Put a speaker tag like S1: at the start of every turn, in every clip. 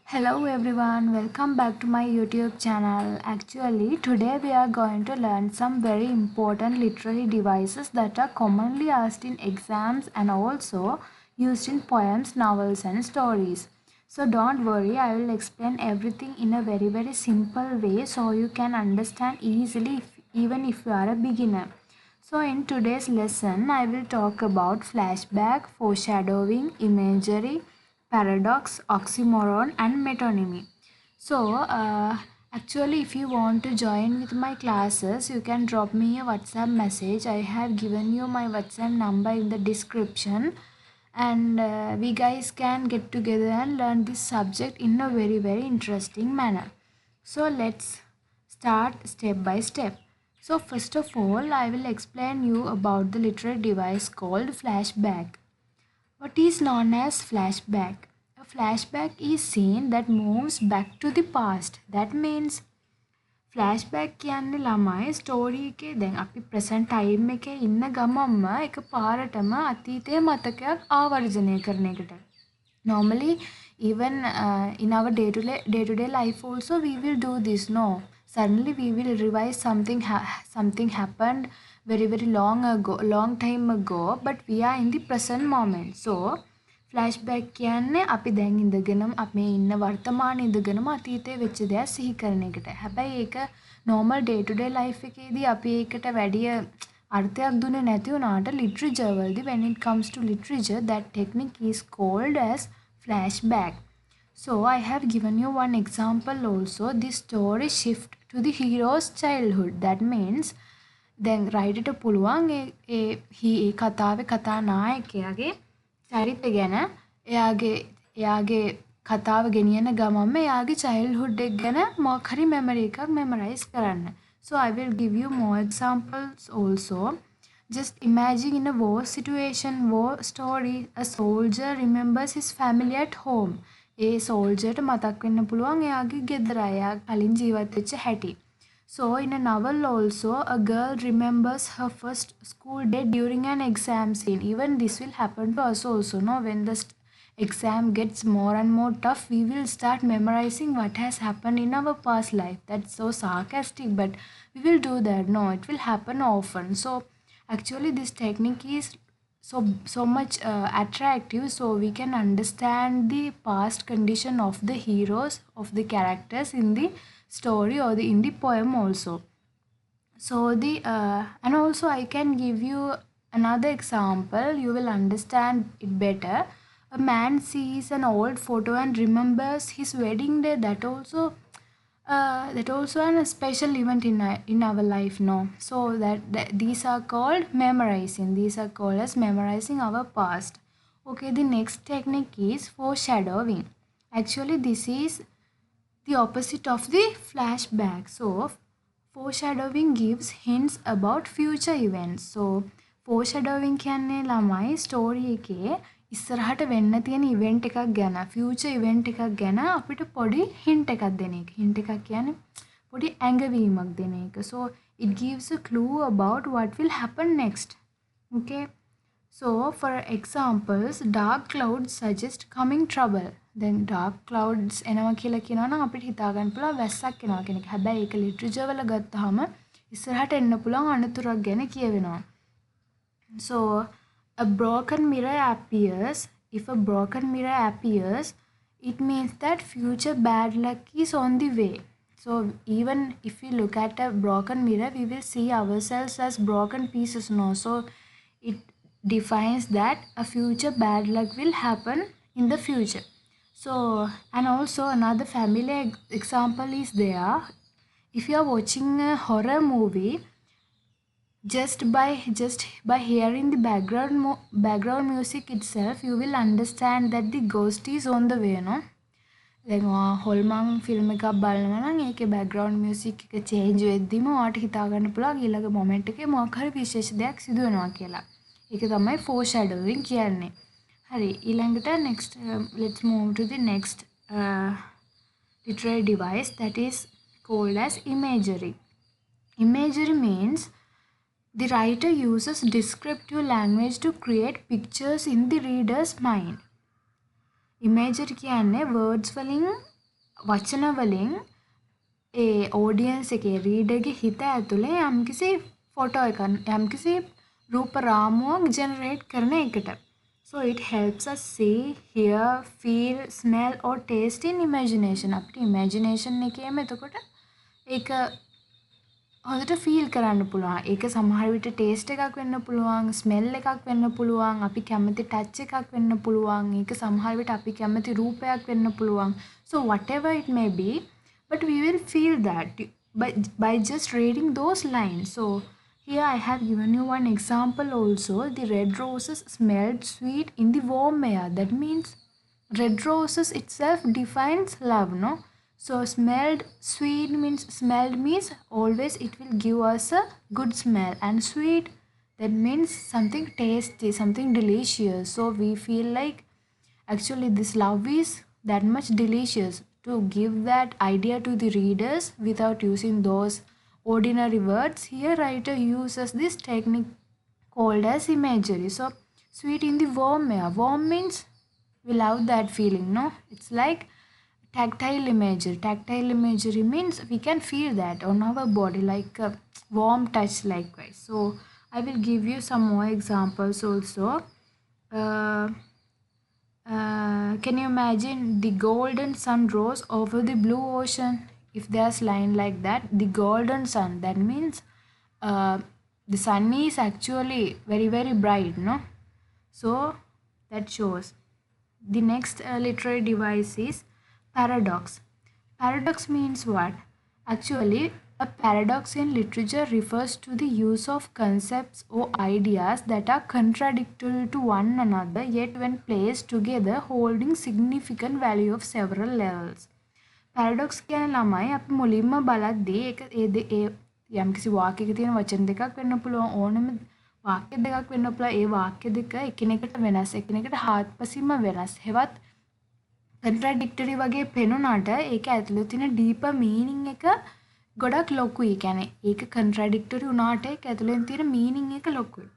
S1: Hello everyone, welcome back to my YouTube channel. Actually, today we are going to learn some very important literary devices that are commonly asked in exams and also used in poems, novels and stories. So don't worry, I will explain everything in a very simple way so you can understand easily even if you are a beginner. So in today's lesson, I will talk about flashback, foreshadowing, imagery, paradox, oxymoron and metonymy. So actually if you want to join with my classes, you can drop me a WhatsApp message. I have given you my WhatsApp number in the description, and we guys can get together and learn this subject in a very interesting manner. So let's start step by step. So first of all, I will explain you about the literary device called flashback. What is known as flashback? A flashback is scene that moves back to the past. That means flashback කියන්නේ ළමයි story එකේ දැන් අපි present time එකේ ඉන්න ගමන්ම එක පාරටම අතීතයේ මතකයක් ආවර්ජනය කරන එකට. Normally, even in our day-to-day life also we will do this. No, suddenly we will revise something happened very long time ago, but we are in the present moment. So flashback කියන්නේ අපි දැන් ඉඳගෙනම අපි ඉන්න වර්තමාන ඉඳගෙනම අතීතයේ වෙච්ච දේවල් සිහි කරන එකට. හැබැයි ඒක normal day to day life එකේදී අපි ඒකට වැඩි අර්ථයක් දුන්නේ නැති වුණාට literature වලදී when it comes to literature that technique is called as flashback. So I have given you one example also. This story shift to the hero's childhood. That means දැන් රයිටර්ට පුළුවන් ඒ කතාවේ කතානායකයාගේ චරිත ගැන එයාගේ කතාව ගෙනියන ගමන්ම එයාගේ childhood එක ගැන මොකක් හරි memory එකක් memorize කරන්න. So I will give you more examples also. Just imagine in a war situation, war story, a soldier remembers his family at home. ඒ සෝල්ජර්ට මතක් වෙන්න පුළුවන් එයාගේ ගෙදර එයා කලින් ජීවත් වෙච්ච හැටි. So in a novel also, a girl remembers her first school day during an exam scene. Even this will happen to us also, no? When the exam gets more and more tough, we will start memorizing what has happened in our past life. That's so sarcastic, but we will do that. No, it will happen often. So actually this technique is so much attractive, so we can understand the past condition of the heroes, of the characters in the story or in the poem also. So and also I can give you another example. You will understand it better. A man sees an old photo and remembers his wedding day. That also a special event in our life, no? So that these are called memorizing. These are called as memorizing our past. Okay, the next technique is foreshadowing. Actually this is the opposite of the flashback. So foreshadowing gives hints about future events. So foreshadowing කියන්නේ ළමයි story එකේ ඉස්සරහට වෙන්න තියෙන event එකක් ගැන, future event එකක් ගැන අපිට පොඩි hint එකක් දෙන එක. hint එකක් කියන්නේ පොඩි ඇඟවීමක් දෙන එක. So it gives a clue about what will happen next. Okay, so for examples, dark clouds suggest coming trouble. Then dark clouds එනවා කියලා කියනවා නම් අපිට හිතා ගන්න පුළුවන් වැස්සක් එනවා කියන එක. හැබැයි ඒක ලිටරචර් වල ගත්තාම ඉස්සරහට එන්න පුළුවන් අනතුරක් ගැන කියවෙනවා. So a broken mirror appears. If a broken mirror appears, it means that future bad luck is on the way. So even if we look at a broken mirror, we will see ourselves as broken pieces. No, so it defines that a future bad luck will happen in the future. So, and also another familiar example is there. If you are watching a horror movie, just by hearing the background music itself, you will understand that the ghost is on the way, no? දැන් හොල්මන් film එකක් බලනවා නම් ඒකේ background music එක change වෙද්දිම ඔයාට හිතා ගන්න පුළුවන් ඊළඟ moment එකේ මොකක් හරි විශේෂ දෙයක් සිදු වෙනවා කියලා. ඒක තමයි foreshadowing කියන්නේ. Hari, ඊළඟට next let's move to the next literary device that is called as imagery. Imagery means the writer uses descriptive language to create pictures in the reader's mind. Imagery කියන්නේ words වලින් වචන වලින් ඒ audience එකේ reader ගේ හිත ඇතුලේ යම්කිසි photo එකක් යම්කිසි රූප රාමුවක් generate කරන එකට. So it helps us see, hear, feel, smell or taste in imagination. අපිට imagination එකේම එතකොට ඒක හොඳට ෆීල් කරන්න පුළුවන්. ඒක සමහර විට ටේස්ට් එකක් වෙන්න පුළුවන්, ස්මෙල් එකක් වෙන්න පුළුවන්, අපි කැමති ටච් එකක් වෙන්න පුළුවන්. ඒක සමහර විට අපි කැමති රූපයක් වෙන්න පුළුවන්. So whatever it may be, but we will feel that by just reading those lines. So here I have given you one example also. The red roses smelled sweet in the warm air. That means red roses itself defines love, no? So smelled means always it will give us a good smell, and sweet, that means something tasty, something delicious. So we feel like actually this love is that much delicious. To give that idea to the readers without using those ordinary words, here writer uses this technique called as imagery. So sweet in the warm air. Warm means we love that feeling, no? It's like tactile imagery. Tactile imagery means we can feel that on our body, like a warm touch, likewise. So I will give you some more examples also. Can you imagine the golden sun rose over the blue ocean? If there's line like that, the golden sun, that means the sun is actually very, very bright, no? So that shows. The next literary device is paradox. Paradox means what? Actually, a paradox in literature refers to the use of concepts or ideas that are contradictory to one another, yet when placed together holding significant value of several levels. Paradox කියන්නේ ළමයි අපි මුලින්ම බලද්දී ඒක යම්කිසි වාක්‍යයක තියෙන වචන දෙකක් වෙන්න පුළුවන්, ඕනම වාක්‍ය දෙකක් වෙන්න පුළුවන්. ඒ වාක්‍ය දෙක එකිනෙකට වෙනස්, එකිනෙකට හාත්පසින්ම වෙනස්. හෙවත් contradictory වගේ පෙනුනට ඒක ඇතුළේ තියෙන deeper meaning එක ගොඩක් ලොකුයි. කියන්නේ ඒක contradictory වුණාට ඒක ඇතුළෙන් තියෙන meaning එක ලොකුයි.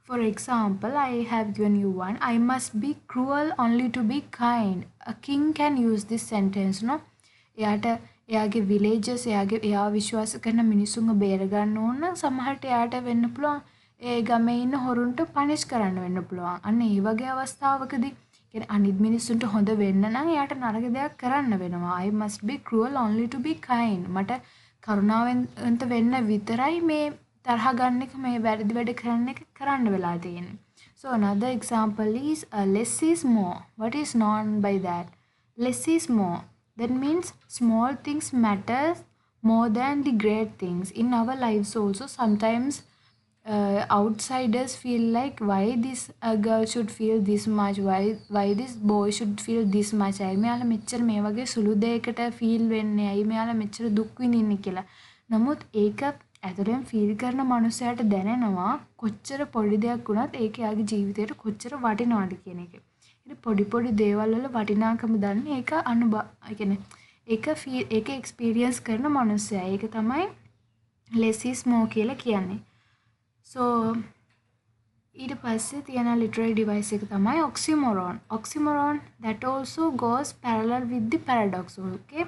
S1: For example, I have given you one. I must be cruel only to be kind. A king can use this sentence, no? එයාට එයාගේ villages එයා විශ්වාස කරන මිනිස්සුන්ව බේර ගන්න ඕන නම් සමහරට එයාට වෙන්න පුළුවන් ඒ ගමේ ඉන්න හොරුන්ට පනිෂ් කරන්න වෙන්න පුළුවන්. අන්න ඒ වගේ අවස්ථාවකදී කියන්නේ අනිත් මිනිස්සුන්ට හොඳ වෙන්න නම් එයාට නරක දෙයක් කරන්න වෙනවා. I must be cruel only to be kind. මට කරුණාවෙන්ත වෙන්න විතරයි මේ තරහ ගන්න එක, මේ වැරදි වැඩ කරන්න එක කරන්න වෙලා තියෙන්නේ. So another example is less is more. What is known by that? Less is more. That means small things matter more than the great things. In our lives also, sometimes outsiders feel like why this girl should feel this much, why this boy should feel this much. අය මෙයාලා මෙච්චර මේ වගේ සුළු දෙයකට feel වෙන්නේ, අය මෙයාලා මෙච්චර දුක් විඳින්නේ කියලා. නමුත් ඒක ඇතුළෙන් ෆීල් කරන මනුස්සයාට දැනෙනවා කොච්චර පොඩි දෙයක් වුණත් ඒක යාගේ ජීවිතේට කොච්චර වටිනවද කියන එක. ඉතින් පොඩි දේවල් වල වටිනාකම දන්නේ ඒක කියන්නේ ඒක එක්ස්පීරියන්ස් කරන මනුස්සයා. ඒක තමයි less is more කියලා කියන්නේ. So ඊට පස්සේ තියෙන literary device එක තමයි oxymoron. Oxymoron that also goes parallel with the paradox, okay?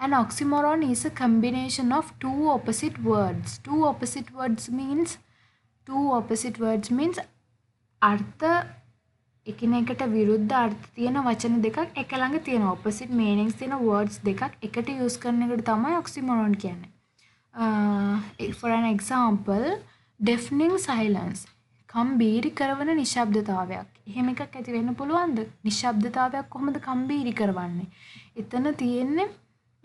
S1: An oxymoron is a combination of two opposite words. Two opposite words means අර්ථ එකිනෙකට විරුද්ධ අර්ථ තියෙන වචන දෙකක් එක ළඟ තියෙන opposite meanings තියෙන words දෙකක් එකට use කරන එකට තමයි oxymoron කියන්නේ. For an example, deafening silence. කම්බීරි කරවන නිශ්ශබ්දතාවයක්. එහෙම එකක් ඇති වෙන්න පුළුවන්ද? නිශ්ශබ්දතාවයක් කොහොමද කම්බීරි කරවන්නේ? එතන තියෙන්නේ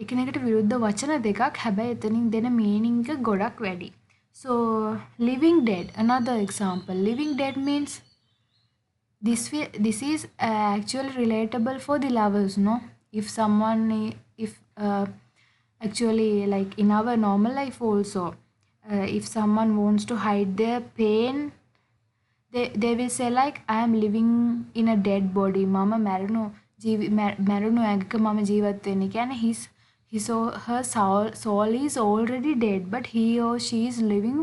S1: එකිනෙකට විරුද්ධ වචන දෙකක්. හැබැයි එතනින් දෙන meaning එක ගොඩක් වැඩි. So living dead, another example. Living dead means this is actually relatable for the lovers, no? If actually like in our normal life also, if someone wants to hide their pain, they will say like I am living in a dead body. Mama මැරුණු ඇඟක මම ජීවත් වෙන්නේ. කියන්නේ his or her soul is already dead, but he or she is living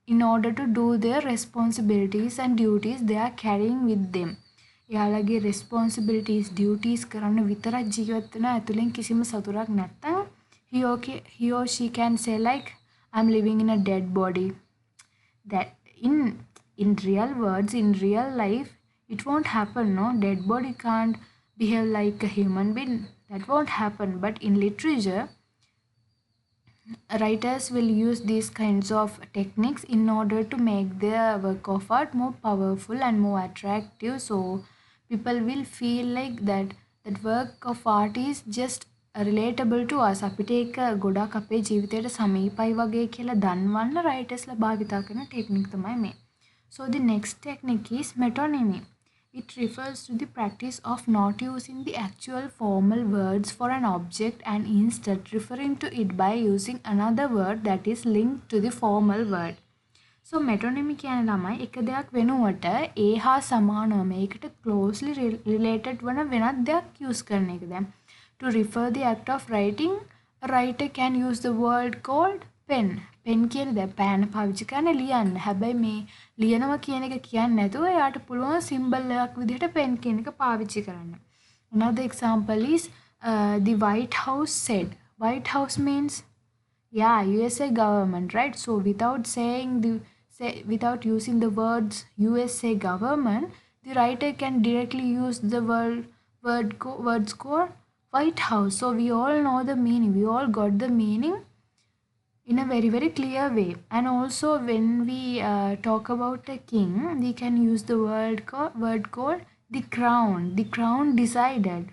S1: in order to do their responsibilities and duties they are carrying with them. එයාලගේ responsibilities duties කරන්න විතරක් ජීවත් වෙන ඇතුලෙන් කිසිම සතුටක් නැත්තම් he or she can say like I'm living in a dead body. That in real words, in real life, it won't happen. No, dead body can't behave like a human being. That won't happen. But in literature, writers will use these kinds of techniques in order to make their work of art more powerful and more attractive, so people will feel like that work of art is just relatable to us. අපිට ඒක ගොඩක් අපේ ජීවිතයට සමීපයි වගේ කියලා දන්වන්න writersලා භාවිතා කරන technique තමයි මේ. So the next technique is metonymy. It refers to the practice of not using the actual formal words for an object and instead referring to it by using another word that is linked to the formal word. So metonymy කියන ළමයි එක දෙයක් වෙනුවට ඒ හා සමානව මේකට closely related වන වෙනත් දෙයක් use කරන එක. දැන් to refer the act of writing, a writer can use the word called pen. pen කියන්නේ දැන් පෑන පාවිච්චි කරන්නේ ලියන්න. හැබැයි මේ ලියනවා කියන එක කියන්නේ නැතුව එයාට පුළුවන් සිම්බල් එකක් විදිහට pen කියන එක පාවිච්චි කරන්න. Another example is the White House said. White House means USA government, right? So without using the words USA government, the writer can directly use the words called White House. So we all know the meaning. We all got the meaning in a very, very clear way. And also when we talk about a king, we can use the word called the crown. The crown decided.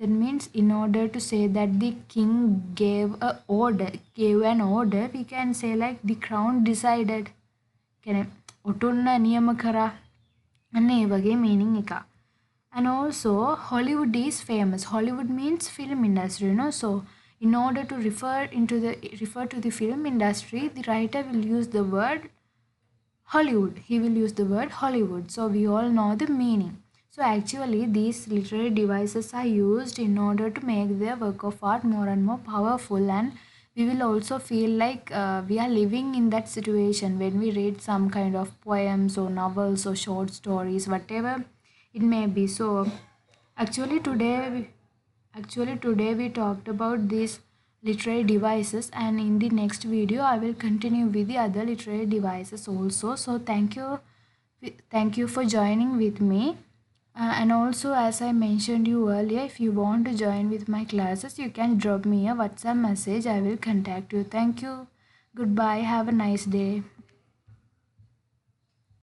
S1: That means in order to say that the king gave an order, we can say like the crown decided. කියන්නේ ඔටුන්න නියම කරා අන්න ඒ වගේ meaning එක. And also Hollywood is famous. Hollywood means film industry, you know. So in order to refer to the film industry, the writer will use the word Hollywood. He will use the word Hollywood. So we all know the meaning. So actually these literary devices are used in order to make their work of art more and more powerful, and we will also feel like we are living in that situation when we read some kind of poems or novels or short stories, whatever it may be. So actually today we talked about these literary devices, and in the next video I will continue with the other literary devices also. So thank you for joining with me. And also, as I mentioned you earlier, if you want to join with my classes, you can drop me a WhatsApp message. I will contact you. Thank you. Goodbye. Have a nice day.